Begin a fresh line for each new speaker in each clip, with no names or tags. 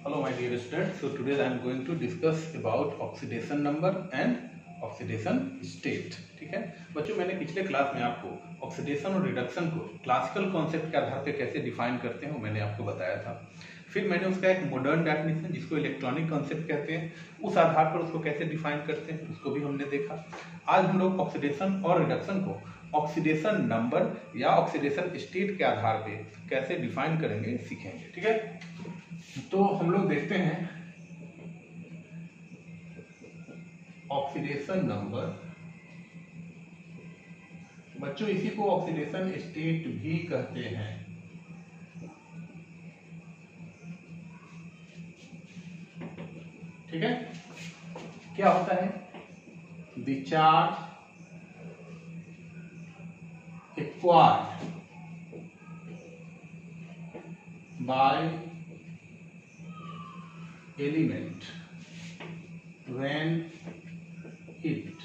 Hello my dear students, so today I am going to discuss about oxidation number and oxidation state। ठीक है बच्चों, मैंने पिछले class में आपको ऑक्सीडेशन और रिडक्शन को क्लासिकल कॉन्सेप्ट के आधार पे कैसे डिफाइन करते हैं मैंने आपको बताया था। फिर मैंने उसका एक मॉडर्न डेफिनेशन जिसको इलेक्ट्रॉनिक कॉन्सेप्ट कहते हैं, उस आधार पर उसको कैसे डिफाइन करते हैं उसको भी हमने देखा। आज हम लोग ऑक्सीडेशन और रिडक्शन को ऑक्सीडेशन नंबर या ऑक्सीडेशन स्टेट के आधार पे कैसे डिफाइन करेंगे सीखेंगे। ठीक है, तो हम लोग देखते हैं ऑक्सीडेशन नंबर, बच्चों इसी को ऑक्सीडेशन स्टेट भी कहते हैं। ठीक है, क्या होता है? The charge acquired by element when it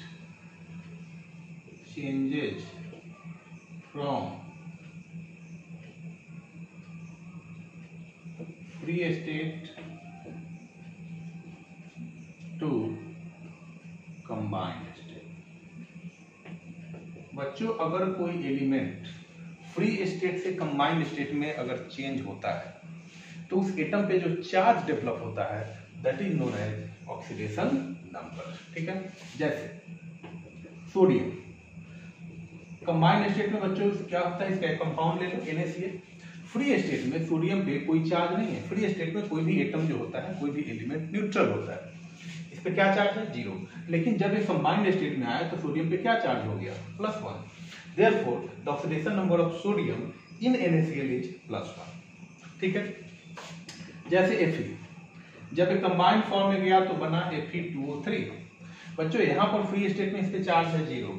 changes from free state to combined state। बच्चों, अगर कोई एलिमेंट फ्री स्टेट से कंबाइंड स्टेट में अगर चेंज होता है तो उस एटम पे जो चार्ज डेवलप होता है that is known as oxidation number. ठीक है, जैसे सोडियम कंबाइंड स्टेट में बच्चों क्या होता है, इसका एक कंपाउंड ले लो NaCl। फ्री स्टेट में सोडियम पे कोई चार्ज नहीं है। फ्री स्टेट में कोई भी एटम जो होता है, कोई भी एलिमेंट न्यूट्रल होता है, इस पे क्या चार्ज है? 0। लेकिन जब ये कंबाइंड स्टेट में आया तो सोडियम पे क्या चार्ज हो गया? +1। Therefore the oxidation number of sodium in NaCl is +1। ठीक है, जैसे Fe जब एक कंबाइंड फॉर्म में गया तो बना Fe2O3। बच्चों यहाँ पर फ्री स्टेट में इस पे चार्ज है 0,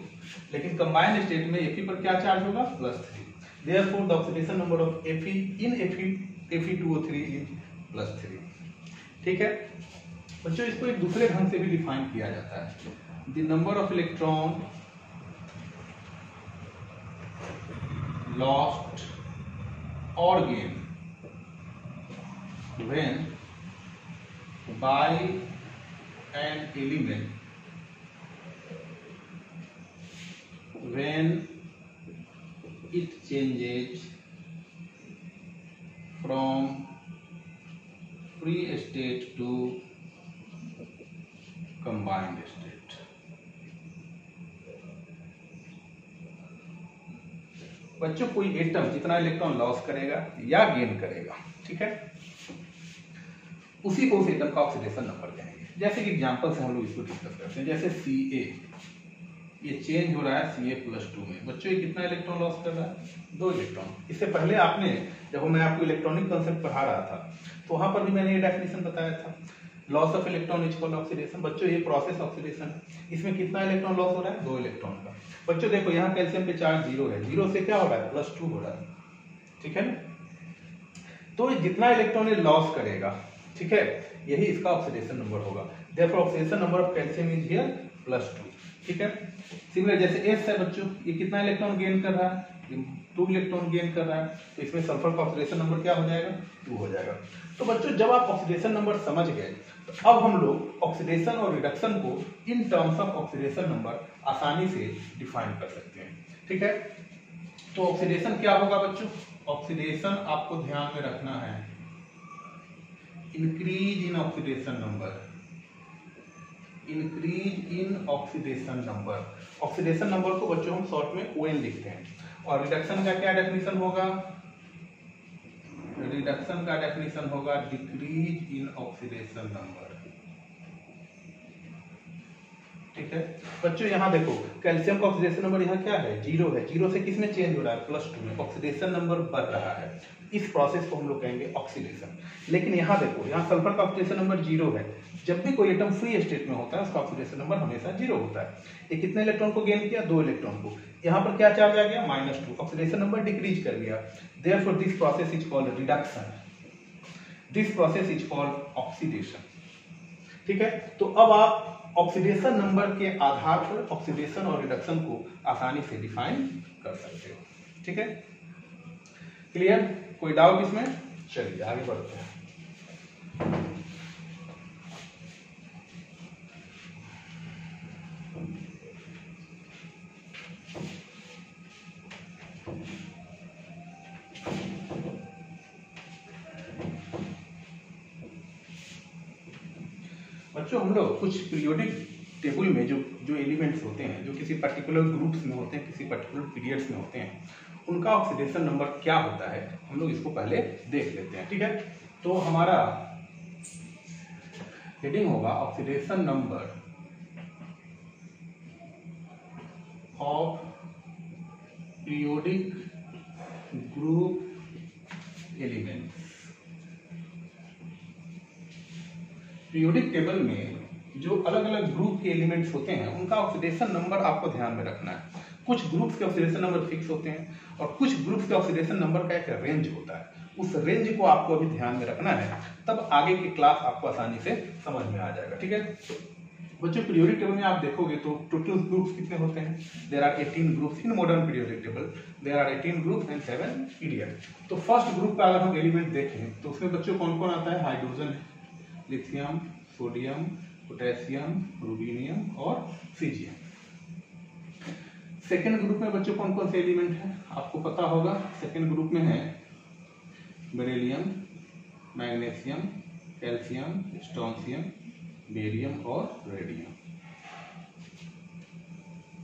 लेकिन कंबाइंड स्टेट में Fe पर क्या चार्ज होगा? +3। Therefore the oxidation number of Fe in Fe2O3 is +3। ठीक है बच्चों, इसको एक दूसरे ढंग से भी डिफाइन किया जाता है। The number of electron lost और gain when by an element when it changes from free state to combined state। बच्चों, कोई एटम जितना इलेक्ट्रॉन लॉस करेगा या गेन करेगा, ठीक है, उसी को उस एटम का ऑक्सीडेशन नंबर कहेंगे। जैसे कि एग्जांपल से हम लोग इसको डिस्कस करते हैं, जैसे Ca ये चेंज हो रहा है Ca+2 में। बच्चों, ये कितना इलेक्ट्रॉन लॉस कर रहा है? 2 इलेक्ट्रॉन। इससे पहले आपने जब मैं आपको इलेक्ट्रॉनिक कॉन्सेप्ट पढ़ा रहा था तो वहां पर भी मैंने ये डेफिनेशन बताया था, loss of electron is called oxidation. बच्चों, ये प्रोसेस ऑक्सीडेशन है। इसमें कितना इलेक्ट्रॉन लॉस हो रहा है? 2 इलेक्ट्रॉन का। बच्चों देखो, यहाँ कैल्शियम पे चार्ज 0 है, 0 से क्या हो रहा है? +2 हो रहा है। ठीक है ना, तो जितना इलेक्ट्रॉन ये लॉस करेगा, ठीक है, यही इसका ऑक्सीडेशन नंबर होगा। Therefore oxidation number of calcium is here +2। ठीक है, सिमिलर जैसे S है बच्चों, ये कितना इलेक्ट्रॉन गेन कर रहा है? 2 इलेक्ट्रॉन गेन कर रहा है, तो इसमें सल्फर का ऑक्सीडेशन नंबर क्या हो जाएगा? 2 हो जाएगा। तो बच्चों, जब आप ऑक्सीडेशन नंबर समझ गए तो अब हम लोग ऑक्सीडेशन और रिडक्शन को in terms of oxidation number आसानी से डिफाइन कर सकते हैं। ठीक है, तो ऑक्सीडेशन क्या होगा बच्चों? ऑक्सीडेशन आपको ध्यान में रखना है, increase in oxidation number, increase in oxidation number. Oxidation number को बच्चों हम शॉर्ट में ON लिखते हैं। और रिडक्शन का क्या डेफिनेशन होगा? रिडक्शन का डेफिनेशन होगा डिक्रीज इन ऑक्सीडेशन नंबर। ठीक है बच्चों, यहाँ देखो कैल्शियम का ऑक्सीडेशन नंबर यहाँ क्या है? 0 है। 0 से किसमें चेंज हो रहा है? +2 में। ऑक्सीडेशन नंबर बढ़ रहा है, इस प्रोसेस को हम लोग कहेंगे ऑक्सीडेशन। लेकिन यहाँ देखो, यहाँ सल्फर का ऑक्सीडेशन नंबर 0 है। जब भी कोई एटम फ्री स्टेट में होता है उसका ऑक्सीडेशन नंबर हमेशा 0 होता है। ये कितने इलेक्ट्रॉन को गेन किया? 2 इलेक्ट्रॉन को। यहाँ पर क्या चार्ज आ गया? -2। ऑक्सीडेशन नंबर डिक्रीज कर दिया। Therefore this process is called reduction, this process is called oxidation. ठीक है, तो अब आप ऑक्सीडेशन नंबर के आधार पर ऑक्सीडेशन और रिडक्शन को आसानी से डिफाइन कर सकते हो। ठीक है, क्लियर? कोई डाउट इसमें? चलिए आगे बढ़ते हैं। बच्चों हम लोग कुछ पीरियोडिक टेबल में जो एलिमेंट्स होते हैं, जो किसी पर्टिकुलर ग्रुप्स में होते हैं, किसी पर्टिकुलर पीरियड्स में होते हैं, उनका ऑक्सीडेशन नंबर क्या होता है, हम लोग इसको पहले देख लेते हैं। ठीक है, तो हमारा हेडिंग होगा oxidation number of periodic group elements. Periodic table में जो अलग अलग ग्रुप के एलिमेंट्स होते हैं उनका ऑक्सीडेशन नंबर आपको ध्यान में रखना है। कुछ ग्रुप्स के ऑक्सीडेशन नंबर फिक्स होते हैं और कुछ ग्रुप्स के ऑक्सीडेशन नंबर का एक रेंज होता है। उस रेंज को आपको अभी ध्यान में रखना है, तब आगे की क्लास आपको आसानी से समझ में आ जाएगा। ठीक है बच्चों, पीरियोडिक टेबल में आप देखोगे तो टोटल ग्रुप्स कितने होते हैं? There are 18 groups in modern periodic table. There are 18 groups and 7 period. तो फर्स्ट ग्रुप का अगर हम एलिमेंट देखें तो उसमें बच्चों कौन कौन आता है? हाइड्रोजन, लिथियम, सोडियम, पोटेशियम, रुबीनियम और सीजियम। सेकेंड ग्रुप में बच्चों कौन कौन से एलिमेंट हैं आपको पता होगा। सेकेंड ग्रुप में है beryllium, magnesium, calcium, strontium, barium और रेडियम।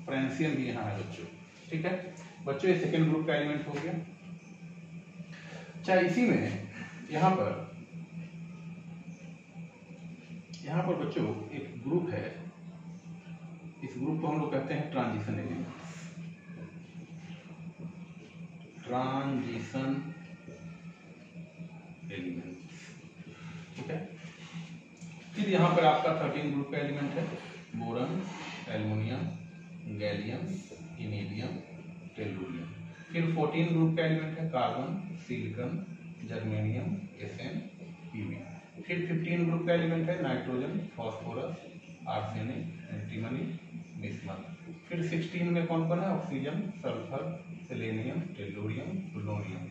फ्रांसियम भी यहाँ है बच्चों। ठीक है बच्चों, ये सेकेंड ग्रुप का एलिमेंट हो गया। अच्छा, इसी में यहाँ पर बच्चों एक ग्रुप है, इस ग्रुप को हम लोग कहते हैं ट्रांजिशन एलिमेंट्स। Transition elements. ठीक है, फिर यहाँ पर आपका 13 ग्रुप का एलिमेंट है boron, aluminium, gallium, indium, tellurium. फिर 14 ग्रुप का एलिमेंट है carbon, silicon, germanium, SN, PB. फिर 15 ग्रुप का एलिमेंट है nitrogen, phosphorus, arsenic, antimony, bismuth. फिर 16 में कौन कौन है? Oxygen, sulphur, selenium, tellurium, polonium.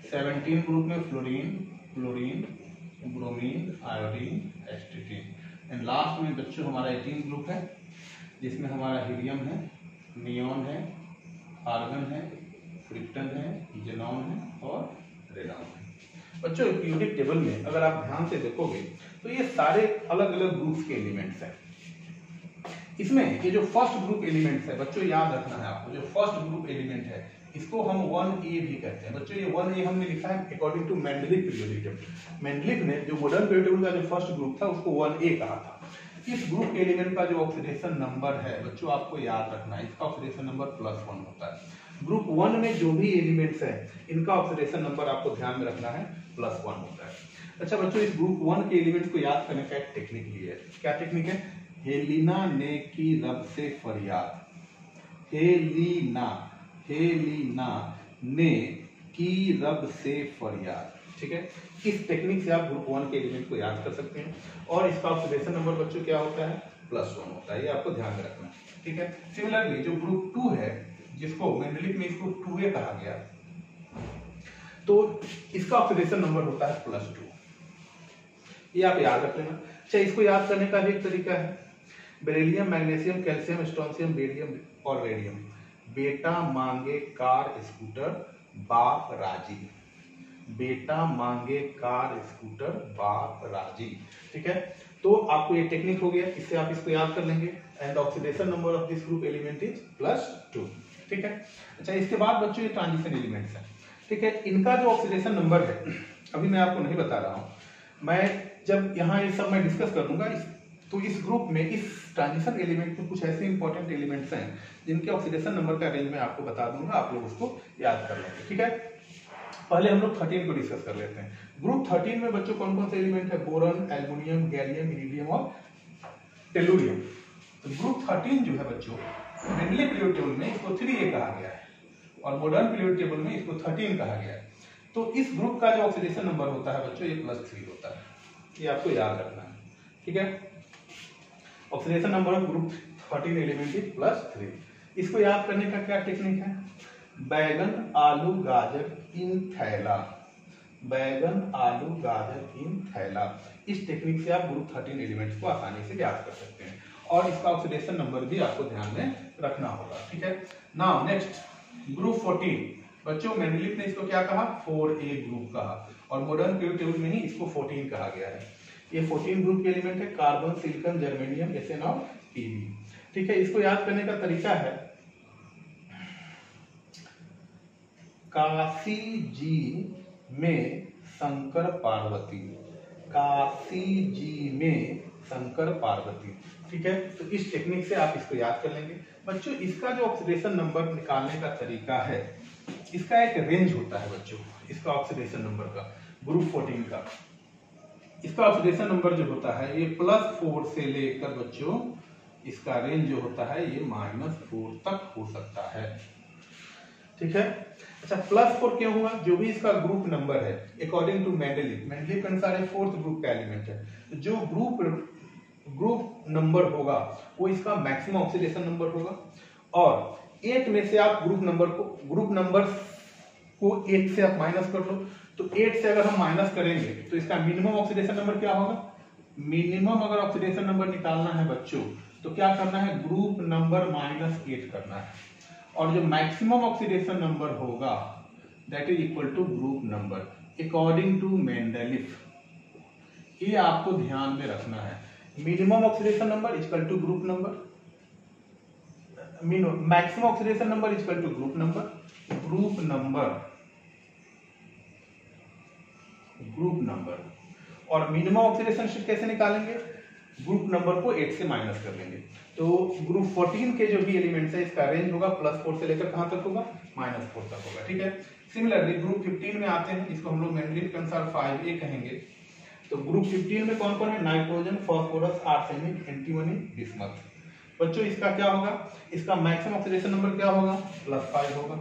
17 group में fluorine, chlorine, bromine, iodine, astatine. And last में बच्चों हमारा 18 ग्रुप है, जिसमें हमारा हीलियम है, नियॉन है, आर्गन है, क्रिप्टन है, जेनॉन है और रेडॉन है। बच्चों पीरियोडिक टेबल में अगर आप ध्यान से देखोगे तो ये सारे अलग अलग ग्रुप्स के एलिमेंट्स हैं। इसमें ये जो फर्स्ट ग्रुप एलिमेंट्स है बच्चों, याद रखना है आपको, जो फर्स्ट ग्रुप एलिमेंट है इसको हम 1A भी कहते हैं। बच्चों ये 1A हमने लिखा है अकॉर्डिंग टू मेंडलिक पीरियोडिक टेबल। मेंडलिक ने जो मॉडर्न पीरियोडिक टेबल का जो फर्स्ट ग्रुप था उसको 1A कहा था। इस ग्रुप एलिमेंट का जो ऑक्सीडेशन नंबर है बच्चों आपको याद रखना है, इसका ऑक्सीडेशन नंबर +1 होता है। ग्रुप 1 में जो भी एलिमेंट्स हैं इनका ऑक्सीडेशन नंबर आपको ध्यान में रखना है +1 होता है। अच्छा बच्चों, इस ग्रुप 1 के एलिमेंट्स को याद करने का एक टेक्निक भी है। क्या टेक्निक है? हेलिना ने की रब से फरियाद। हेलिना ने की रब से फरियाद। ठीक है, इस टेक्निक से आप ग्रुप 1 के एलिमेंट को याद कर सकते हैं और इसका ऑक्सीडेशन नंबर बच्चों क्या होता है? +1 होता है। ये आपको ध्यान में रखना है। ठीक है, सिमिलरली जो ग्रुप 2 है, जिसको मेंडलिक में इसको 2A कहा गया, तो इसका ऑक्सीडेशन नंबर होता है +2। ये आप याद रख लेना। अच्छा, इसको याद करने का भी एक तरीका है। Beryllium, magnesium, calcium, strontium, barium और रेडियम। बेटा मांगे कार स्कूटर, बाप राजी। बेटा मांगे कार स्कूटर, बाप राजी। ठीक है, तो आपको ये टेक्निक हो गया, इससे आप इसको याद कर लेंगे। And oxidation number of this group element is +2। ठीक है, अच्छा इसके बाद बच्चों ये ट्रांजिशन एलिमेंट्स हैं। ठीक है, इनका जो ऑक्सीडेशन नंबर है अभी मैं आपको नहीं बता रहा हूं। मैं जब यहाँ ये सब मैं डिस्कस कर दूंगा तो इस ग्रुप में, इस ट्रांजिशन एलिमेंट में कुछ ऐसे इंपॉर्टेंट एलिमेंट्स हैं जिनके ऑक्सीडेशन नंबर का रेंज में आपको बता दूंगा, आप लोग उसको याद कर लेंगे। ठीक है, पहले हम लोग 13 को डिस्कस कर लेते हैं। ग्रुप 13 में बच्चों कौन कौन से एलिमेंट है? बोरन, एल्युमिनियम, गैलियम, इरिडियम और टेलुरियम। तो ग्रुप 13 जो है बच्चों, मेंडलिक पीरियोडिक टेबल में इसको 3A कहा गया है और मॉडर्न पीरियोडिक टेबल में इसको 13 कहा गया है। तो इस ग्रुप का जो ऑक्सीडेशन नंबर होता है बच्चों, ये +3 होता है। ये आपको याद रखना है। ठीक है, oxidation number of group 13 element is +3। इसको याद करने का क्या टेक्निक है? बैगन, आलू, गाजर इन थैला। बैगन, आलू, गाजर इन थैला। इस टेक्निक से आप ग्रुप 13 एलिमेंट्स को आसानी से याद कर सकते हैं और इसका ऑक्सीडेशन नंबर भी आपको ध्यान में रखना होगा। ठीक है, नाउ नेक्स्ट ग्रुप 14 बच्चों, मेंडलिक ने इसको क्या कहा? 4A ग्रुप कहा और मॉडर्न पीरियोडिक टेबल में ही इसको 14 कहा गया है। ये 14 ग्रुप के एलिमेंट है, कार्बन, सिलिकॉन, जर्मेनियम, एसएन और पीबी। ठीक है, इसको याद करने का तरीका है काशी जी में शंकर पार्वती, काशी जी में शंकर पार्वती। ठीक है, तो इस टेक्निक से आप इसको याद कर लेंगे। बच्चों इसका जो ऑक्सीडेशन नंबर निकालने का तरीका है, इसका एक रेंज होता है बच्चों, इसका ऑक्सीडेशन नंबर का, ग्रुप 14 का इसका ऑक्सीडेशन नंबर जो होता है ये +4 से लेकर बच्चों इसका रेंज जो होता है ये -4 तक हो सकता है। ठीक है, अच्छा +4 क्यों हुआ? जो भी इसका ग्रुप नंबर है अकॉर्डिंग टू मेंडलीव के अनुसार 4th ग्रुप का एलिमेंट है, तो जो ग्रुप नंबर होगा वो इसका मैक्सिमम ऑक्सीडेशन नंबर होगा। और 8 में से आप ग्रुप नंबर को 8 से आप माइनस कर लो, तो 8 से अगर हम माइनस करेंगे तो इसका मिनिमम ऑक्सीडेशन नंबर क्या होगा? मिनिमम अगर ऑक्सीडेशन नंबर निकालना है बच्चों तो क्या करना है? ग्रुप नंबर -8 करना है, और जो मैक्सिमम ऑक्सीडेशन नंबर होगा that is equal to group number according to Mendeleev. ये आपको ध्यान में रखना है, minimum oxidation number equal to group number, maximum oxidation number equal to group number, और मिनिमम ऑक्सीडेशन स्टेट कैसे निकालेंगे? ग्रुप नंबर को 8 से माइनस कर लेंगे। तो ग्रुप 14 के जो भी एलिमेंट्स है इसका रेंज होगा +4 से लेकर कहां तक होगा? -4 तक होगा। ठीक है, सिमिलरली ग्रुप 15 में आते हैं, इसको हम लोग मेंडलीव के अनुसार 5A कहेंगे। तो ग्रुप 15 में कौन कौन है? Nitrogen, phosphorus, arsenic, antimony, bismuth. बच्चों इसका क्या होगा? इसका मैक्सिमम ऑक्सीडेशन नंबर क्या होगा? +5 होगा।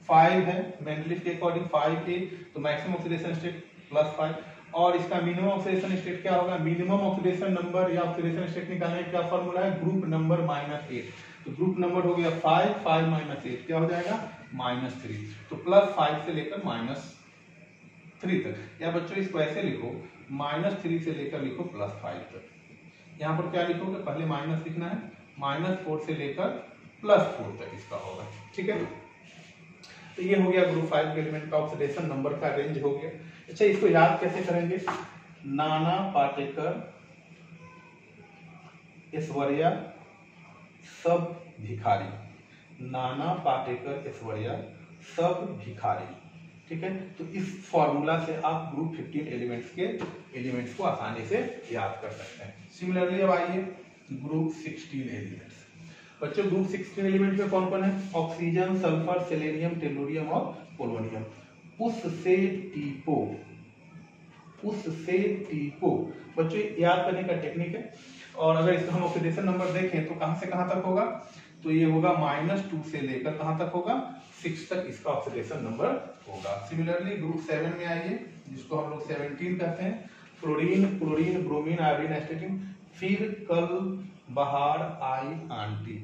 5 है मेंडलीव के अकॉर्डिंग 5A, तो मैक्सिमम ऑक्सीडेशन स्टेट +5, और इसका मिनिमम ऑक्सीडेशन स्टेट क्या होगा? मिनिमम ऑक्सीडेशन नंबर या ऑक्सीडेशन स्टेट निकालने का क्या फॉर्मूला है? Group number -8। तो ग्रुप नंबर हो गया 5 -8 क्या हो जाएगा? -3। तो +5 से लेकर -3 तक, या बच्चों इसको ऐसे लिखो -3 से लेकर लिखो +5 तक। यहाँ पर क्या लिखोगे? पहले माइनस लिखना है, -4 से लेकर +4 तक इसका होगा। ठीक है, तो ये हो गया ग्रुप 5 के एलिमेंट का ऑक्सीडेशन नंबर का रेंज हो गया। अच्छा इसको याद कैसे करेंगे? नाना पाटेकर, ऐश्वर्या, सब भिखारी, नाना पाटेकर, ऐश्वर्या, सब भिखारी। ठीक है, तो इस फॉर्मूला से आप ग्रुप 15 एलिमेंट्स को आसानी से याद कर सकते हैं। सिमिलरली अब आइए ग्रुप 16 एलिमेंट्स। बच्चों ग्रुप 16 एलिमेंट में कौन कौन है? ऑक्सीजन, सल्फर, सेलेनियम, टेलुरियम और पोलोनियम। उससे टीपो बच्चों याद करने का टेक्निक है, और अगर इसका हम ऑक्सीडेशन नंबर देखें तो कहां से कहां तक होगा? तो ये होगा -2 से लेकर कहां तक होगा? 6 तक इसका ऑक्सीडेशन नंबर होगा। सिमिलरली ग्रुप 7 में आइए, जिसको हम लोग 17 कहते हैं, फ्लोरीन, क्लोरीन, ब्रोमीन, आयोडीन, एस्टेटिन। फिर कल बाहर आई आंटी,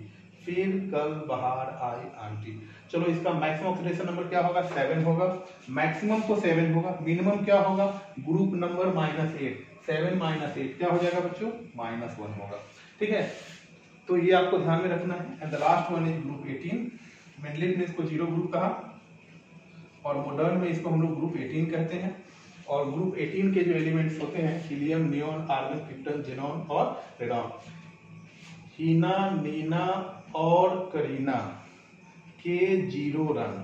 चलो इसका मैक्सिमम ऑक्सीडेशन नंबर क्या होगा? 7 होगा। मैक्सिमम तो 7 होगा, मिनिमम क्या होगा? ग्रुप नंबर -8, 7 -8 क्या हो जाएगा बच्चों? -1 होगा। ठीक है, तो ये आपको ध्यान में रखना है। And the last one is group 18। Mendeleev ने इसको 0 ग्रुप कहा, और मॉडर्न में इसको हम लोग ग्रुप 18 कहते हैं। और ग्रुप 18 के जो एलिमेंट्स होते हैं helium, neon, argon, krypton, xenon और रेडॉन। हीना, नीना और करीना के 0 रन,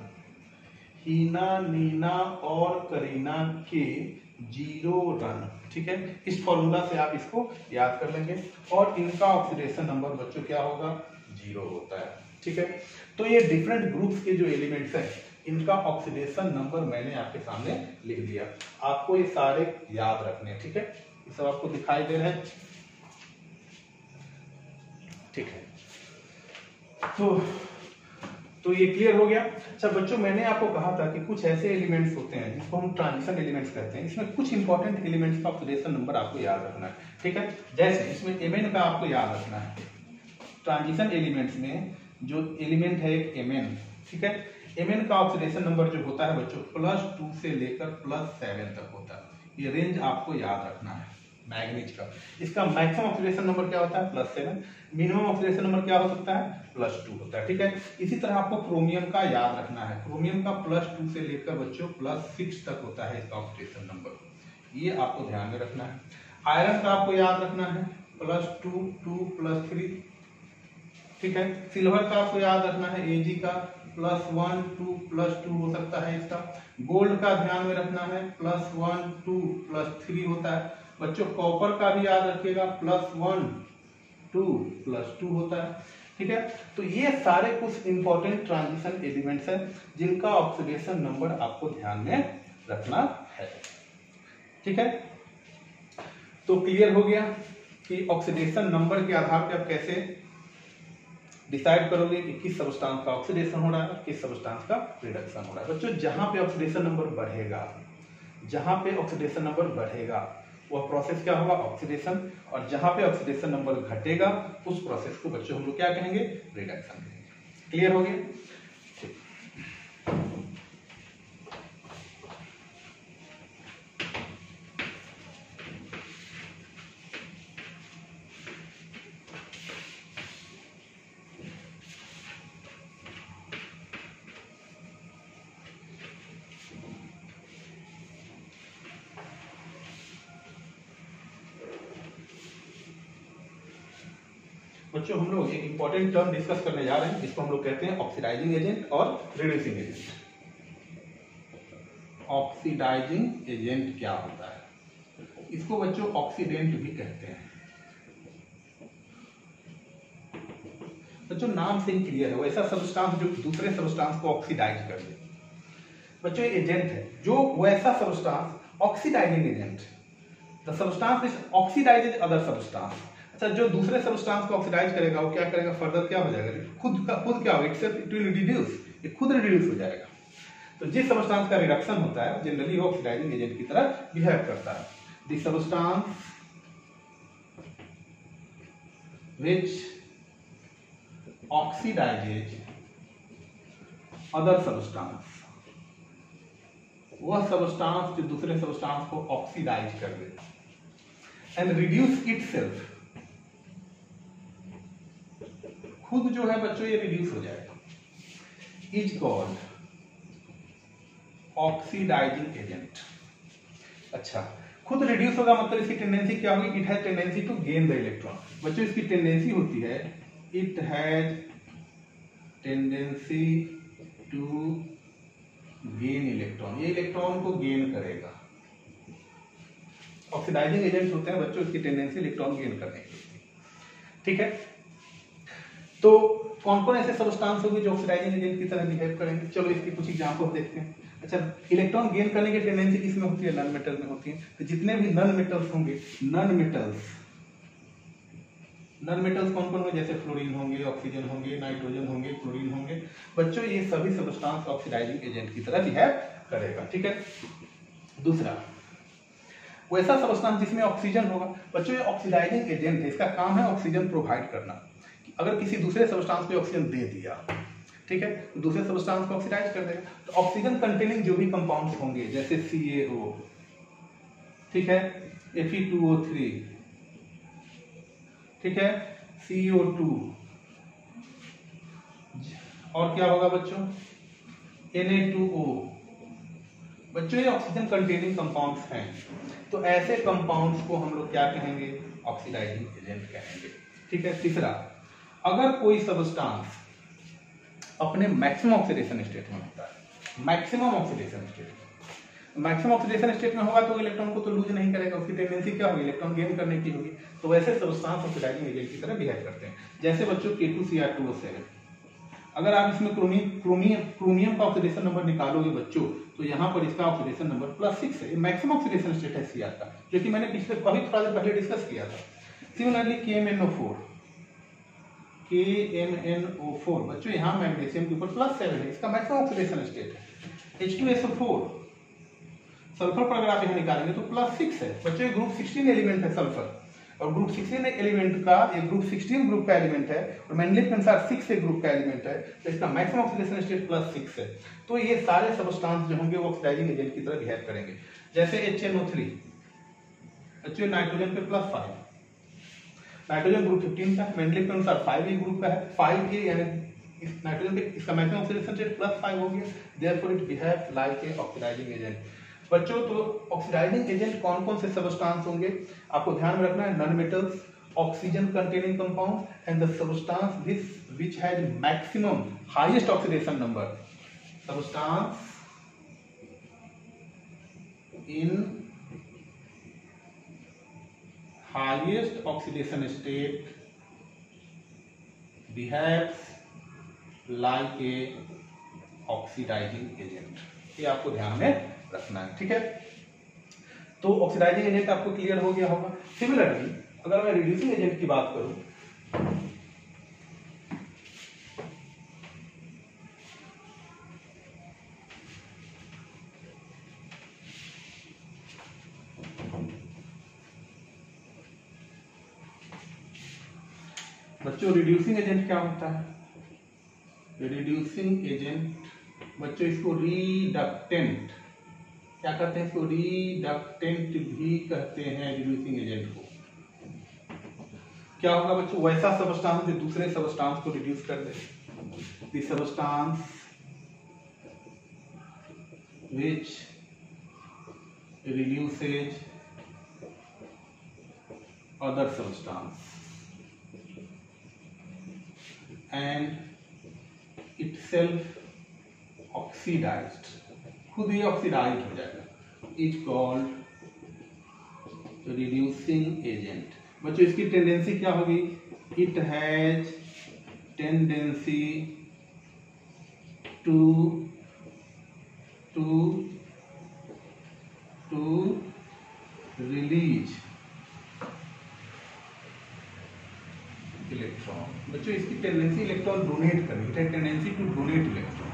हीना, नीना और करीना के 0 रन। ठीक है, इस फॉर्मूला से आप इसको याद कर लेंगे, और इनका ऑक्सीडेशन नंबर बच्चों क्या होगा? 0 होता है। ठीक है, तो ये डिफरेंट ग्रुप्स के जो एलिमेंट्स हैं इनका ऑक्सीडेशन नंबर मैंने आपके सामने लिख दिया। आपको ये सारे याद रखने हैं। ठीक है, ये सब आपको दिखाई दे रहे हैं। ठीक है, तो ये क्लियर हो गया। अच्छा बच्चों, मैंने आपको कहा था कि कुछ ऐसे एलिमेंट्स होते हैं जिसको हम ट्रांजिशन एलिमेंट्स कहते हैं, इसमें कुछ इंपॉर्टेंट एलिमेंट्स का ऑक्सीडेशन नंबर आपको याद रखना है। ठीक है, जैसे इसमें Mn का आपको याद रखना है। ट्रांजिशन एलिमेंट्स में जो एलिमेंट है एक Mn, ठीक है, Mn का ऑक्सीडेशन नंबर जो होता है बच्चों +2 से लेकर +7 तक होता है। ये रेंज आपको याद रखना है मैग्नीज का। इसका मैक्सिमम ऑक्सीडेशन नंबर क्या होता है? +7। मिनिमम ऑक्सीडेशन नंबर क्या हो सकता है? +2 होता है। ठीक है, इसी तरह आपको क्रोमियम का याद रखना है। क्रोमियम का +2 से लेकर बच्चों +6 तक होता है इसका ऑक्सीडेशन नंबर, ये आपको ध्यान में रखना है। आयरन का आपको याद रखना है +2 2 +3, ठीक है। सिल्वर का आपको याद रखना है Ag का +1 2 +2 हो सकता है इसका। गोल्ड का ध्यान में रखना है +1 2 +3 होता है बच्चों। कॉपर का भी याद रखिएगा +1 2 +2 होता है, ठीक है। तो ये सारे कुछ इंपॉर्टेंट ट्रांजिशन एलिमेंट्स हैं जिनका ऑक्सीडेशन नंबर आपको ध्यान में रखना है, ठीक है। तो क्लियर हो गया कि ऑक्सीडेशन नंबर के आधार पर आप कैसे डिसाइड करोगे कि किस सब्सटेंस का ऑक्सीडेशन हो रहा है, किस सब्सटेंस का रिडक्शन हो रहा है। बच्चों जहां पे ऑक्सीडेशन नंबर बढ़ेगा, जहां पे ऑक्सीडेशन नंबर बढ़ेगा वह प्रोसेस क्या होगा, ऑक्सीडेशन। और जहां पे ऑक्सीडेशन नंबर घटेगा उस प्रोसेस को बच्चों हम लोग क्या कहेंगे, रिडक्शन कहेंगे। क्लियर हो गया? ठीक। बच्चों हम लोग एक इंपॉर्टेंट टर्म डिस्कस करने जा रहे हैं जिसको हम लोग कहते हैं ऑक्सीडाइजिंग एजेंट और रिड्यूसिंग एजेंट। ऑक्सीडाइजिंग एजेंट क्या होता है, इसको बच्चों ऑक्सीडेंट भी कहते हैं। बच्चों नाम से ही क्लियर है, वैसा सब्सटेंस जो दूसरे सब्सटेंस को ऑक्सीडाइज कर दे। बच्चों एजेंट है जो वैसा substance, oxidising agent, the substance which oxidises other substance. अच्छा, जो दूसरे सब्सटेंस को ऑक्सीडाइज करेगा वो क्या करेगा, फर्दर क्या हो जाएगा, खुद क्या होगा, इट विल रिड्यूस, ये खुद रिड्यूस हो जाएगा। तो जिस सब्सटेंस का रिडक्शन होता है जनरली वो ऑक्सीडाइजिंग एजेंट की तरह बिहेव करता है। The substance which oxidizes other substance, वह सब्सटेंस जो दूसरे सब्सटेंस को ऑक्सीडाइज कर दे, एंड रिड्यूस इटसेल्फ, खुद जो है बच्चों ये रिड्यूस हो जाएगा, इज कॉल्ड ऑक्सीडाइजिंग एजेंट। अच्छा, खुद रिड्यूस होगा मतलब इसकी टेंडेंसी क्या होगी, it has tendency to gain the electron. बच्चों इसकी टेंडेंसी होती है, it has tendency to gain electron, ये इलेक्ट्रॉन को गेन करेगा। ऑक्सीडाइजिंग एजेंट्स होते हैं बच्चों, इसकी टेंडेंसी इलेक्ट्रॉन गेन करने की, ठीक है। तो कौन कौन ऐसे सब्सटेंस होंगे जो ऑक्सीडाइजिंग एजेंट की तरह बिहेव करेंगे, चलो इसके कुछ एग्जांपल देखते हैं। अच्छा, इलेक्ट्रॉन गेन करने की टेंडेंसी किसमें होती है, नॉन मेटल में होती है। तो जितने भी नॉन मेटल्स होंगे, नॉन मेटल्स कौन कौन होंगे, जैसे फ्लोरीन होंगे, ऑक्सीजन होंगे, नाइट्रोजन होंगे, क्लोरीन होंगे। बच्चों ये सभी सब्सटेंस ऑक्सीडाइजिंग एजेंट की तरह बिहेव करेगा, ठीक है। दूसरा, वैसा सब्सटेंस जिसमें ऑक्सीजन होगा। बच्चों ये ऑक्सीडाइजिंग एजेंट है, इसका काम है ऑक्सीजन प्रोवाइड करना। अगर किसी दूसरे सब्सटेंस को ऑक्सीजन दे दिया, ठीक है, तो दूसरे सब्सटेंस को ऑक्सीडाइज कर देगा। तो ऑक्सीजन कंटेनिंग जो भी कंपाउंड्स होंगे जैसे CaO, ठीक है, Fe2O3, ठीक है, CO2, और क्या होगा बच्चों, Na2O। बच्चों ये ऑक्सीजन कंटेनिंग कंपाउंड्स हैं, तो ऐसे कंपाउंड्स को हम लोग क्या कहेंगे, ऑक्सीडाइजिंग एजेंट कहेंगे, ठीक है। तीसरा, अगर कोई सब्सटेंस अपने मैक्सिमम ऑक्सीडेशन स्टेट में होता है, मैक्सिमम ऑक्सीडेशन स्टेट में होगा तो इलेक्ट्रॉन को तो लूज नहीं करेगा, उसकी टेंडेंसी क्या होगी, इलेक्ट्रॉन गेन करने की होगी। तो वैसे सब्सटेंस ऑक्सीडाइजिंग एजेंट की तरह बिहेव करते हैं। जैसे बच्चों K2Cr2O7, अगर आप इसमें क्रोमियम का ऑक्सीडेशन नंबर निकालोगे बच्चों, तो यहाँ पर इसका ऑक्सीडेशन नंबर +6 है, मैक्सिमम ऑक्सीडेशन स्टेट है Cr का, जो कि मैंने थोड़ा देर पहले डिस्कस किया था। सिमिलरली KMNO4, बच्चों यहाँ मैग्नीशियम के ऊपर +7 है, इसका मैक्सिमम ऑक्सीडेशन स्टेट है। H2SO4, सल्फर पर अगर आप यहाँ निकालेंगे तो +6 है। बच्चों ये ग्रुप 16 एलिमेंट है सल्फर, और ग्रुप 16 एलिमेंट का, ये ग्रुप 16 ग्रुप का एलिमेंट है, और मैंगनीज के अनुसार 6 ग्रुप का एलिमेंट है, तो इसका मैक्सिमम ऑक्सीडेशन स्टेट +6 है। तो ये सारे सब्सटेंस जो होंगे वो ऑक्सीडाइजिंग एजेंट की तरह बिहेव करेंगे। जैसे HNO3, बच्चों नाइट्रोजन पे +5, नाइट्रोजन ग्रुप 15 का है, मैंगनीज के अनुसार 5 ग्रुप का है, 5 यानी इस नाइट्रोजन पे इसका मैक्सिमम ऑक्सीडेशन स्टेट +5 हो गया, therefore it behaves like a oxidising agent. बच्चों तो ऑक्सीडाइजिंग एजेंट कौन कौन से सबस्टांस होंगे आपको ध्यान में रखना है, non metals, oxygen containing compound and the substance which has maximum highest oxidation number, substance in highest oxidation state behaves like a oxidizing agent। ये आपको ध्यान में रखना है, ठीक है। तो ऑक्सीडाइजिंग एजेंट आपको क्लियर हो गया होगा। सिमिलरली अगर मैं रिड्यूसिंग एजेंट की बात करूं, बच्चों रिड्यूसिंग एजेंट क्या होता है? रिड्यूसिंग एजेंट बच्चों इसको रिडक्टेंट क्या कहते हैं? इसको रिडक्टेंट भी कहते हैं रिड्यूसिंग एजेंट को। क्या होगा बच्चों? वैसा सबस्टांस जो दूसरे सबस्टांस को रिड्यूस कर दे, the substance which reduces other substance and itself oxidized, खुद ही ऑक्सीडाइज हो जाएगा, इज कॉल्ड रिड्यूसिंग एजेंट। बच्चों इसकी टेंडेंसी क्या होगी? It has tendency to release electron. बच्चों इसकी टेंडेंसी इलेक्ट्रॉन डोनेट करने की, टेंडेंसी टू डोनेट इलेक्ट्रॉन,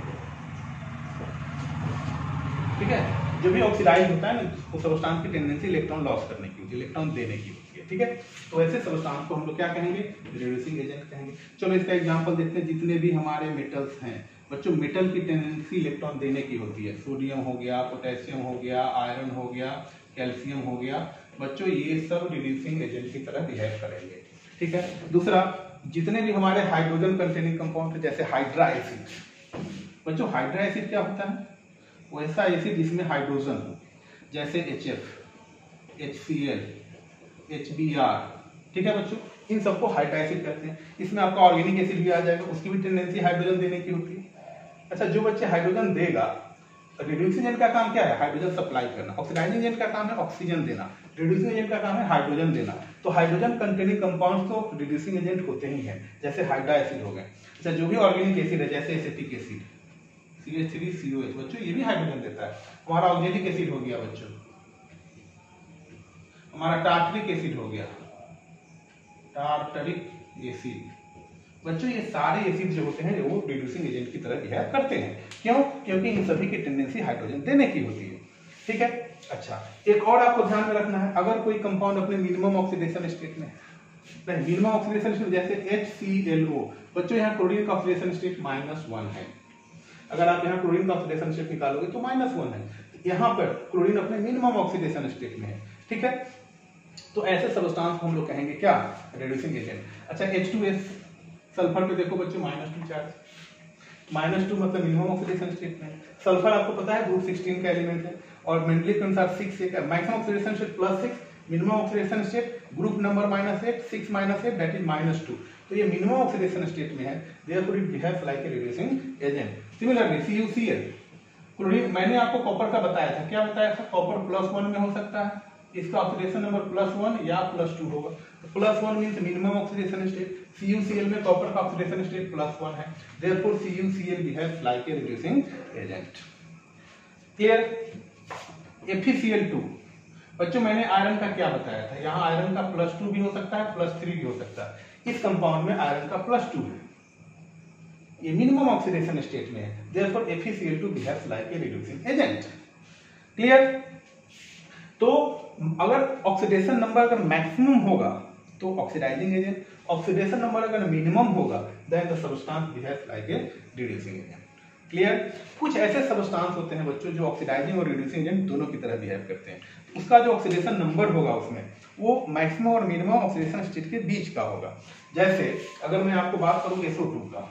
ठीक है। जो भी ऑक्सीडाइज होता है ना, उस सबस्टांस की टेंडेंसी इलेक्ट्रॉन लॉस करने की होती है, इलेक्ट्रॉन देने की होती है, ठीक है। तो ऐसे सबस्टांस को हम लोग क्या कहेंगे? रिड्यूसिंग एजेंट कहेंगे। चलो इसका एग्जांपल देखते हैं। जितने भी हमारे मेटल्स हैं बच्चों, मेटल की टेंडेंसी इलेक्ट्रॉन देने की होती है। सोडियम हो गया, पोटेशियम हो गया, आयरन हो गया, कैल्शियम हो गया। बच्चों ये सब रिड्यूसिंग एजेंट की तरह बिहेव करेंगे, ठीक है। दूसरा, जितने भी हमारे हाइड्रोजन कंटेनिंग कंपाउंड जैसे हाइड्रा एसिड। बच्चों हाइड्रा एसिड क्या होता है? वैसा एसिड जिसमें हाइड्रोजन हो, जैसे HF, HCl, HBr, ठीक है बच्चों। इन सबको हाइड्रा एसिड कहते हैं। इसमें आपका ऑर्गेनिक एसिड भी आ जाएगा, उसकी भी टेंडेंसी हाइड्रोजन देने की होती है। अच्छा, जो बच्चे हाइड्रोजन देगा, रिड्यूसिंग एजेंट का काम क्या है? हाइड्रोजन सप्लाई करना। ऑक्सीडाइजिंग एजेंट का काम है ऑक्सीजन देना, रिड्यूसिंग एजेंट का काम है हाइड्रोजन देना। तो हाइड्रोजन कंटेनिंग कंपाउंड्स तो रिड्यूसिंग एजेंट होते ही हैं, जैसे हाइड्रा एसिड हो गए। अच्छा, जो भी ऑर्गेनिक एसिड है जैसे एसिटिक एसिड CH3COH, बच्चों ये भी हाइड्रोजन देता है। हमारा ऑक्जेलिक एसिड हो गया बच्चों, हमारा टार्टरिक एसिड हो गया, टार्टरिक एसिड। बच्चों ये सारे एसिड जो होते हैं वो रिड्यूसिंग एजेंट की तरह बिहेव करते हैं। क्यों? क्योंकि इन सभी की टेंडेंसी हाइड्रोजन देने की होती है, ठीक है। अच्छा, एक और आपको ध्यान में रखना है, अगर कोई कंपाउंड अपने मिनिमम ऑक्सीडेशन स्टेट में, नहीं मिनिमम ऑक्सीडेशन स्टेट जैसे HClO, बच्चों यहाँ क्लोरीन का ऑक्सीडेशन स्टेट -1 है। अगर आप यहाँ क्लोरीन का ऑक्सीडेशन स्टेट निकालोगे तो -1 है। यहाँ पर क्लोरीन अपने मिनिमम ऑक्सीडेशन स्टेट में है, ठीक है। तो ऐसे सबस्टांस को हम लोग कहेंगे क्या? Reducing agent. अच्छा, H2S, सल्फर पे देखो बच्चों -2 चार्ज, -2 मतलब मिनिमम ऑक्सीडेशन स्टेट में। सल्फर आपको पता है ग्रुप 16 का एलिमेंट है और मेंडली के अनुसार 6 है। Maximum oxidation state +6, minimum oxidation state group number -8, 6 - 8 that is -2। तो ये मिनिमम ऑक्सीडेशन स्टेट में है, therefore it behaves like a reducing agent. Similarly CuCl, chlorine, मैंने आपको कॉपर का बताया था, क्या बताया था? कॉपर +1 में हो सकता है, इसका ऑक्सीडेशन नंबर +1 या +2 होगा। तो +1 means minimum oxidation state. CuCl में कॉपर का ऑक्सीडेशन स्टेट +1 है, therefore CuCl behaves like a reducing agent. Clear? FeCl2, बच्चों मैंने आयरन का क्या बताया था? यहाँ आयरन का +2 भी हो सकता है, +3 भी हो सकता है। इस कंपाउंड में आयरन का +2 है, ये मिनिमम ऑक्सीडेशन स्टेट में है, therefore FeCl2 behaves like a reducing agent. Clear? तो अगर ऑक्सीडेशन नंबर अगर मैक्सिमम होगा तो ऑक्सीडाइजिंग एजेंट, ऑक्सीडेशन नंबर अगर मिनिमम होगा then the substance behaves like a reducing agent. Clear? कुछ ऐसे सबस्टांस होते हैं बच्चों जो ऑक्सीडाइजिंग और रिड्यूसिंग एजेंट दोनों की तरह बिहेव करते हैं। उसका जो ऑक्सीडेशन नंबर होगा उसमें वो मैक्सिमम और मिनिमम ऑक्सीडेशन स्टेट के बीच का होगा। जैसे अगर मैं आपको बात करूं SO2 का,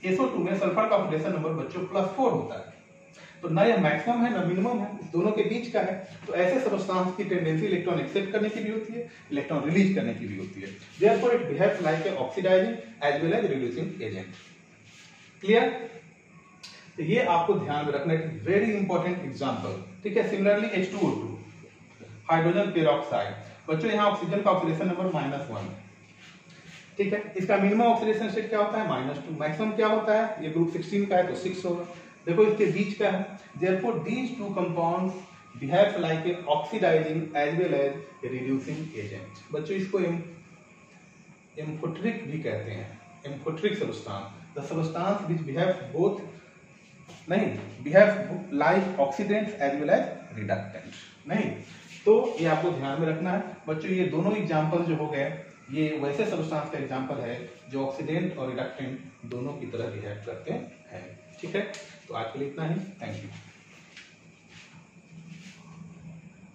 SO2 में सल्फर का ऑक्सीडेशन नंबर बच्चों +4 होता है, तो ना यह मैक्सिमम है ना मिनिमम है, इस दोनों के बीच का है। तो ऐसे सब्सटेंस की टेंडेंसी इलेक्ट्रॉन एक्सेप्ट करने की भी होती है, इलेक्ट्रॉन रिलीज करने की भी होती है। Therefore it behaves like a oxidising as well as reducing agent. Clear? तो ये आपको ध्यान में रखना है, वेरी इंपॉर्टेंट एग्जांपल। ठीक है, सिमिलरली H2O2 हाइड्रोजन पेरोक्साइड, बच्चों यहाँ ऑक्सीजन का ऑक्सीडेशन नंबर -1, ठीक है। इसका मिनिमम ऑक्सीडेशन स्टेट क्या होता है -2, मैक्सिमम क्या होता है, ये ग्रुप 16 का है तो 6 होगा। देखो इसके बीच का है, therefore these two compounds behave like a oxidising as well as reducing agent. बच्चों इसको एम्फोटेरिक भी कहते हैं, amphoteric substance, the substance which behave both behave like oxidants as well as reductant. नहीं, तो ये आपको ध्यान में रखना है बच्चों। ये दोनों एग्जांपल जो हो गए, ये वैसे सब्सटेंस का एग्जांपल है जो ऑक्सीडेंट और रिडक्टेंट दोनों की तरह बिहेव करते हैं। ठीक है, तो आज के लिए इतना ही। Thank you.